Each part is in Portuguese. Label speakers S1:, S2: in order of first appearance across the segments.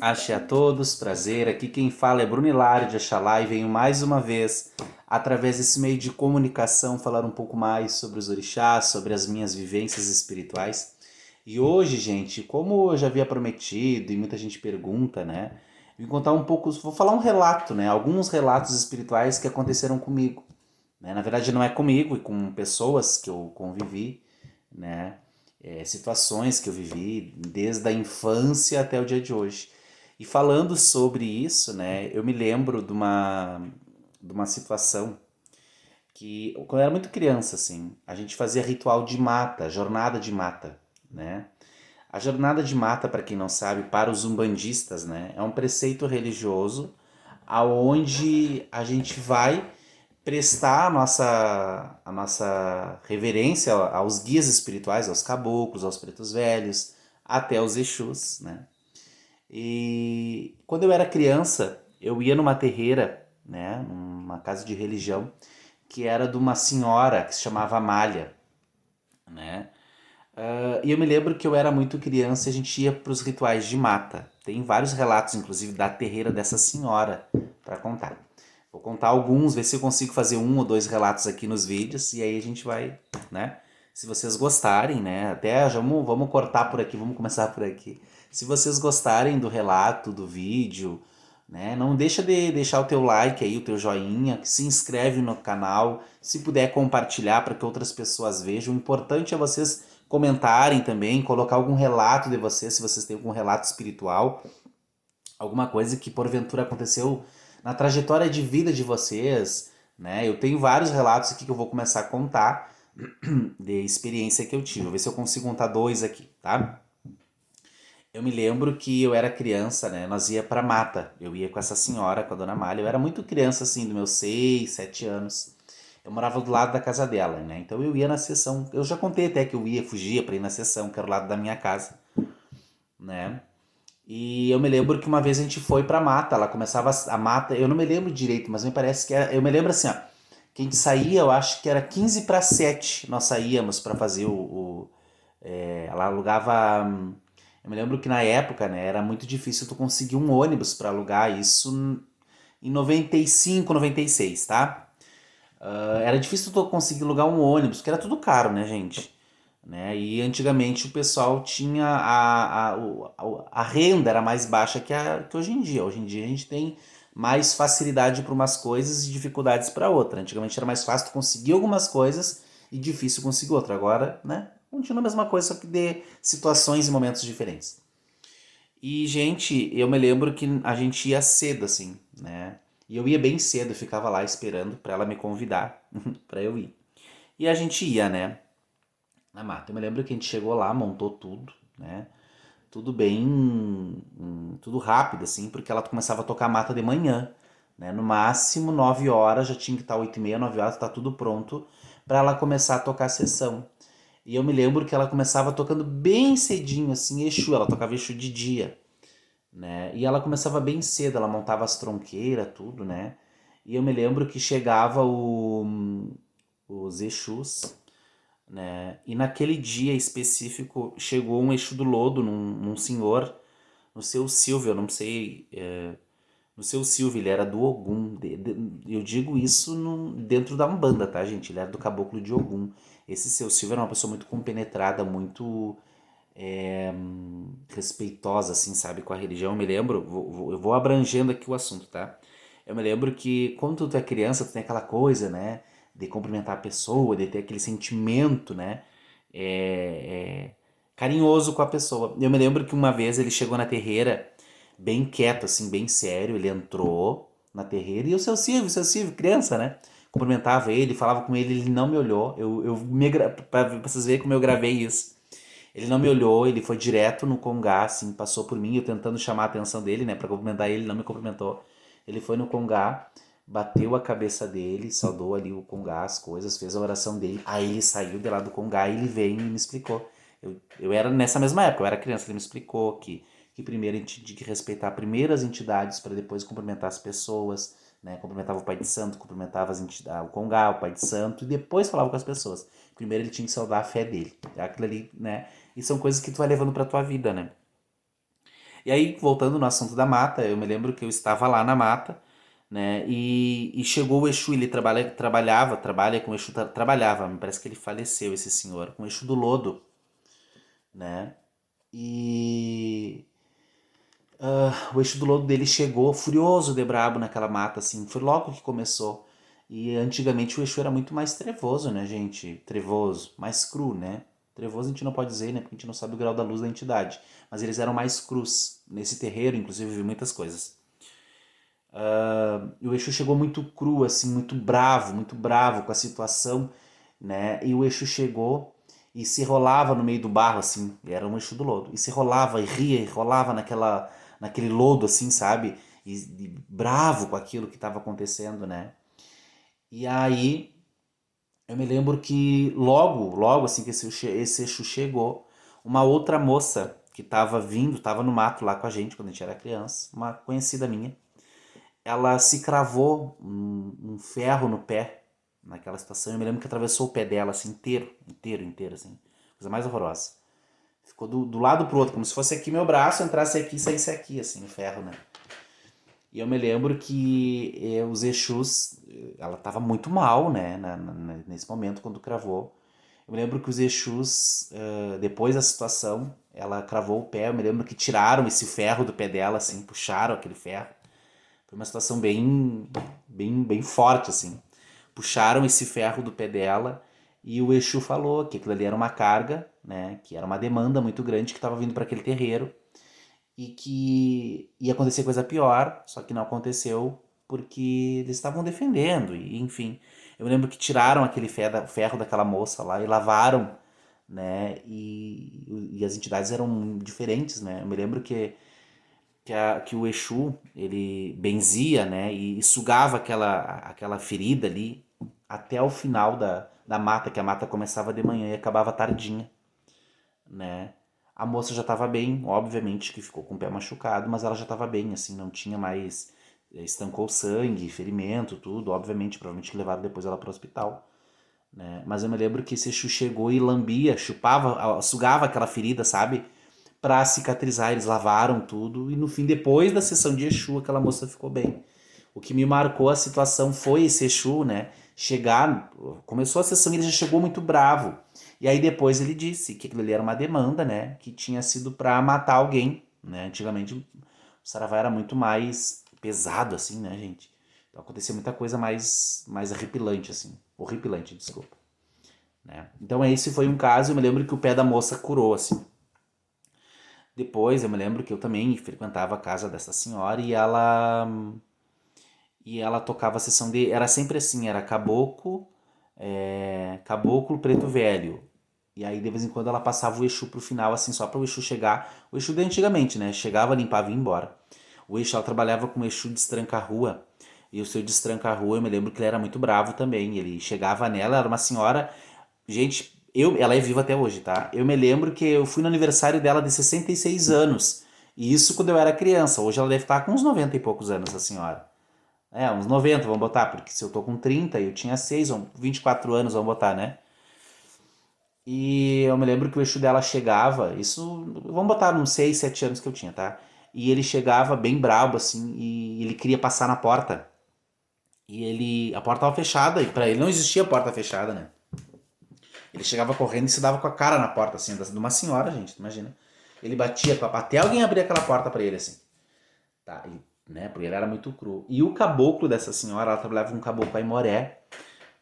S1: Axé a todos, prazer. Aqui quem fala é Bruno Hilário de Axalá e venho mais uma vez, através desse meio de comunicação, falar um pouco mais sobre os orixás, sobre as minhas vivências espirituais. E hoje, gente, como eu já havia prometido e muita gente pergunta, né? Vim contar um pouco, vou falar um relato, né? Alguns relatos espirituais que aconteceram comigo, né? Na verdade, não é comigo, e com pessoas que eu convivi, né? Situações que eu vivi desde a infância até o dia de hoje. E falando sobre isso, né, eu me lembro de uma situação que, quando eu era muito criança, assim, a gente fazia ritual de mata, jornada de mata, né? A jornada de mata, para quem não sabe, para os umbandistas, né, é um preceito religioso aonde a gente vai prestar a nossa reverência aos guias espirituais, aos caboclos, aos pretos velhos, até aos Exus, né? E quando eu era criança, eu ia numa terreira, né, numa casa de religião, que era de uma senhora que se chamava Amália, né? E eu me lembro que eu era muito criança e a gente ia para os rituais de mata. Tem vários relatos, inclusive, da terreira dessa senhora para contar. Vou contar alguns, ver se eu consigo fazer um ou dois relatos aqui nos vídeos e aí a gente vai, né? Se vocês gostarem, né? Até vamos cortar por aqui, vamos começar por aqui. Se vocês gostarem do relato, do vídeo, né? Não deixa de deixar o teu like aí, o teu joinha, se inscreve no canal, se puder compartilhar para que outras pessoas vejam. O importante é vocês comentarem também, colocar algum relato de vocês, se vocês têm algum relato espiritual, alguma coisa que porventura aconteceu na trajetória de vida de vocês, né? Eu tenho vários relatos aqui que eu vou começar a contar de experiência que eu tive. Vou ver se eu consigo contar dois aqui, tá? Eu me lembro que eu era criança, né? Nós ia pra mata. Eu ia com essa senhora, com a dona Malha. Eu era muito criança, assim, dos meus 6, 7 anos. Eu morava do lado da casa dela, né? Então eu ia na sessão. Eu já contei até que eu ia, fugia pra ir na sessão, que era o lado da minha casa, né? E eu me lembro que uma vez a gente foi pra mata. Ela começava a mata. Eu não me lembro direito, mas me parece que era. Eu me lembro assim, ó. Que a gente saía, eu acho que era 15 para 7. Nós saíamos pra fazer ela alugava. Eu me lembro que na época, né, era muito difícil tu conseguir um ônibus para alugar isso em 95, 96, tá? Era difícil tu conseguir alugar um ônibus, porque era tudo caro, né, gente? Né? E antigamente o pessoal tinha a renda era mais baixa que hoje em dia. Hoje em dia a gente tem mais facilidade para umas coisas e dificuldades para outras. Antigamente era mais fácil tu conseguir algumas coisas e difícil conseguir outra. Agora, né? Continua a mesma coisa, só que de situações e momentos diferentes. E, gente, eu me lembro que a gente ia cedo, assim, né? E eu ia bem cedo, ficava lá esperando pra ela me convidar pra eu ir. E a gente ia, né? Na mata. Eu me lembro que a gente chegou lá, montou tudo, né? Tudo bem, tudo rápido, assim, porque ela começava a tocar mata de manhã, né? No máximo 9 horas, já tinha que estar 8 e meia, 9 horas, tá tudo pronto pra ela começar a tocar a sessão. E eu me lembro que ela começava tocando bem cedinho, assim, Exu, ela tocava Exu de dia, né? E ela começava bem cedo, ela montava as tronqueiras, tudo, né? E eu me lembro que chegava os Exus, né? E naquele dia específico chegou um Exu do Lodo num senhor, no seu Silvio, eu não sei, no seu Silvio, ele era do Ogum. Eu digo isso dentro da Umbanda, tá, gente? Ele era do caboclo de Ogum. Esse seu Silvio era uma pessoa muito compenetrada, muito respeitosa, assim, sabe, com a religião. Eu me lembro, eu vou abrangendo aqui o assunto, tá? Eu me lembro que quando tu é criança, tu tem aquela coisa, né, de cumprimentar a pessoa, de ter aquele sentimento, né, é, carinhoso com a pessoa. Eu me lembro que uma vez ele chegou na terreira, bem quieto, assim, bem sério, ele entrou na terreira e o seu Silvio, criança, né? Cumprimentava ele, falava com ele, ele não me olhou. Pra vocês verem como eu gravei isso. Ele não me olhou, ele foi direto no Congá, assim, passou por mim, eu tentando chamar a atenção dele, né, pra cumprimentar ele, não me cumprimentou. Ele foi no Congá, bateu a cabeça dele, saudou ali o Congá, as coisas, fez a oração dele. Aí ele saiu de lá do Congá e ele veio e me explicou. Eu era nessa mesma época, eu era criança, ele me explicou que primeiro a gente tinha que respeitar primeiro as entidades para depois cumprimentar as pessoas, né? Cumprimentava o Pai de Santo, cumprimentava as entidades, o Congá, o Pai de Santo, e depois falava com as pessoas. Primeiro ele tinha que saudar a fé dele. Aquilo ali, né? E são coisas que tu vai levando pra tua vida, né? E aí, voltando no assunto da mata, eu me lembro que eu estava lá na mata, né? E chegou o Exu, ele trabalha com o Exu, trabalhava, me parece que ele faleceu, esse senhor, com o Exu do Lodo, né? E o Exu do Lodo dele chegou furioso de brabo naquela mata, assim, foi logo que começou. E antigamente o Exu era muito mais trevoso, né, gente? Trevoso, mais cru, né? Trevoso a gente não pode dizer, né? Porque a gente não sabe o grau da luz da entidade. Mas eles eram mais crus. Nesse terreiro, inclusive, eu vi muitas coisas. E o Exu chegou muito cru, assim, muito bravo com a situação, né? E o Exu chegou e se rolava no meio do barro, assim, e era um Exu do Lodo. E se rolava e ria e rolava naquele lodo, assim, sabe? E bravo com aquilo que estava acontecendo, né? E aí eu me lembro que logo assim que esse Exu chegou, uma outra moça que estava vindo, estava no mato lá com a gente quando a gente era criança, uma conhecida minha, ela se cravou um ferro no pé naquela situação. Eu me lembro que atravessou o pé dela assim inteiro, assim. Coisa mais horrorosa. Ficou do lado pro outro, como se fosse aqui meu braço, entrasse aqui e saísse aqui, assim, o ferro, né? E eu me lembro que os Exus, ela tava muito mal, né, nesse momento quando cravou. Eu me lembro que os Exus, depois da situação, ela cravou o pé. Eu me lembro que tiraram esse ferro do pé dela, assim, puxaram aquele ferro. Foi uma situação bem forte, assim. Puxaram esse ferro do pé dela e o Exu falou que aquilo ali era uma carga, né? Que era uma demanda muito grande que estava vindo para aquele terreiro e que ia acontecer coisa pior, só que não aconteceu porque eles estavam defendendo, e enfim. Eu me lembro que tiraram aquele ferro daquela moça lá e lavaram, né? E as entidades eram diferentes, né? Eu me lembro que o Exu, ele benzia, né, e sugava aquela ferida ali até o final da mata, que a mata começava de manhã e acabava tardinha, né. A moça já estava bem, obviamente que ficou com o pé machucado, mas ela já estava bem, assim, não tinha mais, estancou o sangue, ferimento, tudo, obviamente, provavelmente levaram depois ela para o hospital, né. Mas eu me lembro que esse Exu chegou e lambia, chupava, sugava aquela ferida, sabe? Pra cicatrizar, eles lavaram tudo e no fim, depois da sessão de Exu, aquela moça ficou bem. O que me marcou a situação foi esse Exu, né? Chegar, começou a sessão e ele já chegou muito bravo. E aí depois ele disse que aquilo ali era uma demanda, né? Que tinha sido pra matar alguém, né? Antigamente o Saravá era muito mais pesado, assim, né, gente? Então acontecia muita coisa mais arrepilante, assim. Horripilante, desculpa. Né? Então esse foi um caso, eu me lembro que o pé da moça curou, assim. Depois eu me lembro que eu também frequentava a casa dessa senhora e ela tocava a sessão de. Era sempre assim, era caboclo, caboclo preto velho. E aí de vez em quando ela passava o Exu pro final, assim, só para o Exu chegar. O Exu de antigamente, né? Chegava, limpava e ia embora. O Exu, ela trabalhava com o Exu destranca-rua. E o seu destranca-rua, eu me lembro que ele era muito bravo também. Ele chegava nela, era uma senhora. Gente, ela é viva até hoje, tá? Eu me lembro que eu fui no aniversário dela de 66 anos. E isso quando eu era criança. Hoje ela deve estar com uns 90 e poucos anos, a senhora. Uns 90, vamos botar, porque se eu tô com 30 e eu tinha 6 ou 24 anos, vamos botar, né? E eu me lembro que o Exu dela chegava, isso, vamos botar uns 6, 7 anos que eu tinha, tá? E ele chegava bem brabo, assim, e ele queria passar na porta. A porta tava fechada, e pra ele não existia porta fechada, né? Ele chegava correndo e se dava com a cara na porta, assim, de uma senhora, gente, imagina. Ele batia até alguém abrir aquela porta pra ele, assim. Tá, né, porque ele era muito cru. E o caboclo dessa senhora, ela trabalhava com um caboclo aimoré,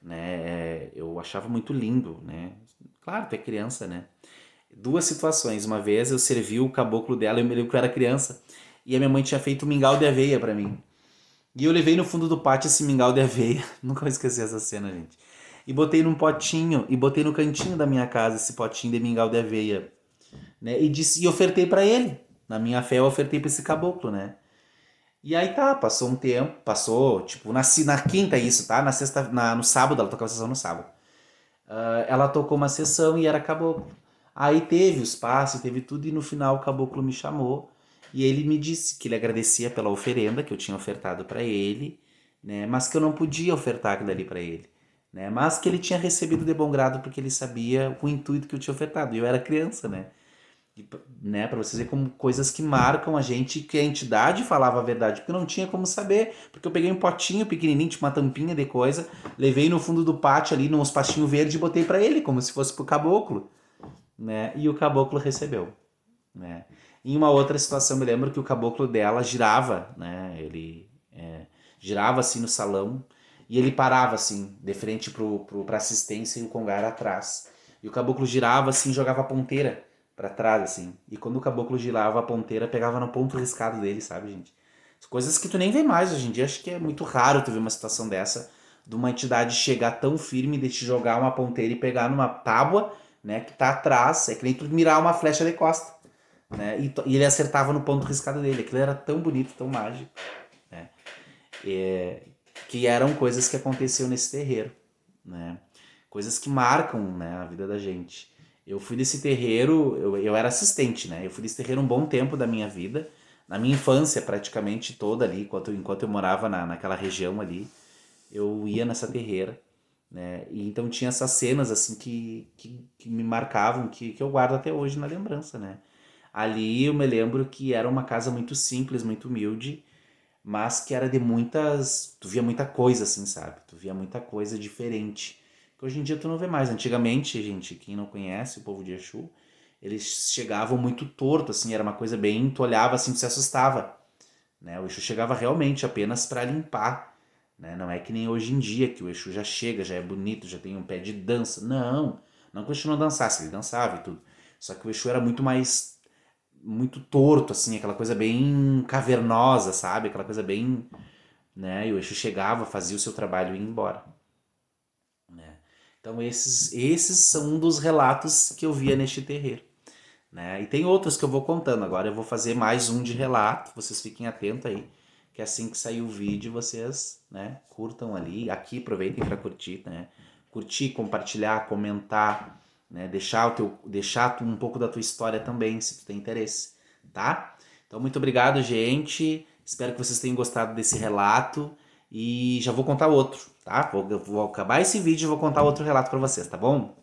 S1: né, eu achava muito lindo, né. Claro, tu é criança, né. Duas situações, uma vez eu servi o caboclo dela, eu me lembro que eu era criança, e a minha mãe tinha feito um mingau de aveia pra mim. E eu levei no fundo do pátio esse mingau de aveia, nunca vou esquecer essa cena, gente. E botei num potinho, e botei no cantinho da minha casa esse potinho de mingau de aveia, né? E ofertei pra ele. Na minha fé eu ofertei pra esse caboclo, né? E aí tá, passou um tempo, passou, tipo, na quinta isso, tá? Na sexta, no sábado, ela tocou a sessão no sábado. Ela tocou uma sessão e era caboclo. Aí teve os passos, teve tudo, e no final o caboclo me chamou e ele me disse que ele agradecia pela oferenda que eu tinha ofertado para ele, né? Mas que eu não podia ofertar aquilo ali para ele, né? Mas que ele tinha recebido de bom grado porque ele sabia o intuito que eu tinha ofertado. E eu era criança, né? Né, para vocês verem como coisas que marcam a gente, que a entidade falava a verdade, porque não tinha como saber, porque eu peguei um potinho pequenininho, tipo uma tampinha de coisa, levei no fundo do pátio ali, nos pastinhos verdes e botei para ele, como se fosse pro caboclo, né, e o caboclo recebeu, né. Em uma outra situação, me lembro que o caboclo dela girava, né, ele girava assim no salão, e ele parava assim, de frente pra assistência e o congar atrás, e o caboclo girava assim, jogava a ponteira pra trás, assim. E quando o caboclo girava a ponteira, pegava no ponto riscado dele, sabe, gente? Coisas que tu nem vê mais hoje em dia. Acho que é muito raro tu ver uma situação dessa, de uma entidade chegar tão firme de te jogar uma ponteira e pegar numa tábua, né, que tá atrás. É que nem tu mirar uma flecha de costa, né? E ele acertava no ponto riscado dele. Aquilo era tão bonito, tão mágico, né? Que eram coisas que aconteciam nesse terreiro, né? Coisas que marcam, né, a vida da gente. Eu fui desse terreiro, eu era assistente, né? Eu fui desse terreiro um bom tempo da minha vida, na minha infância praticamente toda ali, enquanto eu morava naquela região ali, eu ia nessa terreira, né? E então tinha essas cenas assim que me marcavam, que eu guardo até hoje na lembrança, né? Ali eu me lembro que era uma casa muito simples, muito humilde, mas que era de muitas. Tu via muita coisa, assim, sabe? Tu via muita coisa diferente. Que hoje em dia tu não vê mais. Antigamente, gente, quem não conhece o povo de Exu, eles chegavam muito torto, assim, era uma coisa bem. Tu olhava assim, tu se assustava. Né? O Exu chegava realmente apenas para limpar. Né? Não é que nem hoje em dia, que o Exu já chega, já é bonito, já tem um pé de dança. Não, não que o Exu não dançasse, ele dançava e tudo. Só que o Exu era muito torto, assim, aquela coisa bem cavernosa, sabe? Aquela coisa bem, né? E o Exu chegava, fazia o seu trabalho e ia embora, né? Então esses são um dos relatos que eu via neste terreiro, né? E tem outros que eu vou contando. Agora eu vou fazer mais um de relato, vocês fiquem atentos aí, que assim que sair o vídeo vocês, né, curtam ali, aqui aproveitem para curtir, né? Curtir, compartilhar, comentar, né? Deixar um pouco da tua história também, se tu tem interesse, tá? Então muito obrigado, gente. Espero que vocês tenham gostado desse relato e já vou contar outro, tá? Vou acabar esse vídeo e vou contar outro relato para vocês, tá bom?